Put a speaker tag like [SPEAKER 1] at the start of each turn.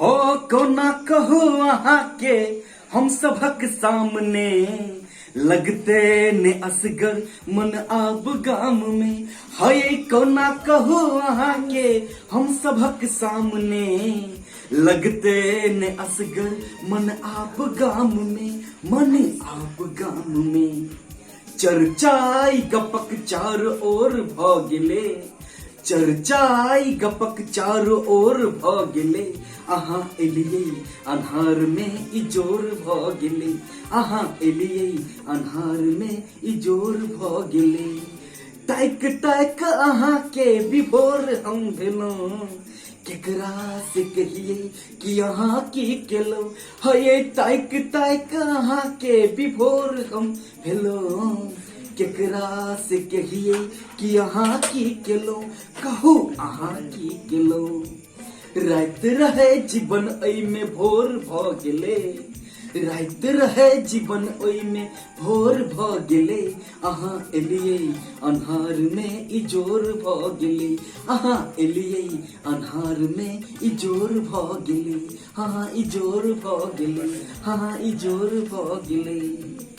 [SPEAKER 1] हो कोना कहू अहाँ के हम सभक सामने लगते ने असगर मन आब गाम में। है कोना कहू अहाँ के हम सभक सामने लगते ने असगर मन आब गाम में, मन आब गाम में। चर्चाई गपक चार ओर भ गेले, चर्चाई गपक चारो ओर भ गेले। अहाँ एलियै अन्हार में इजोर भ गेले, अहाँ एलियै अन्हार में इजोर भ गेले। ताक ताक अहाँ के विभोर हम भेलौं, केकरा से कहिए कि अहाँ की केलौं। है ताक ताक अहाँ के विभोर हम भेलौं, केकरा से कहिए कि अहाँ की केलौं। कहू अहाँ की केलौं। रात रहे जीवन ओइ में भोर भ गेले, रात रहे जीवन ओइ में भोर भ गेले। अहाँ एलियै अन्हार में इजोर भ गेले, अहाँ एलियै अन्हार में इजोर भ गेले। हाँ इजोर भ गेले, हाँ इजोर भ गेले।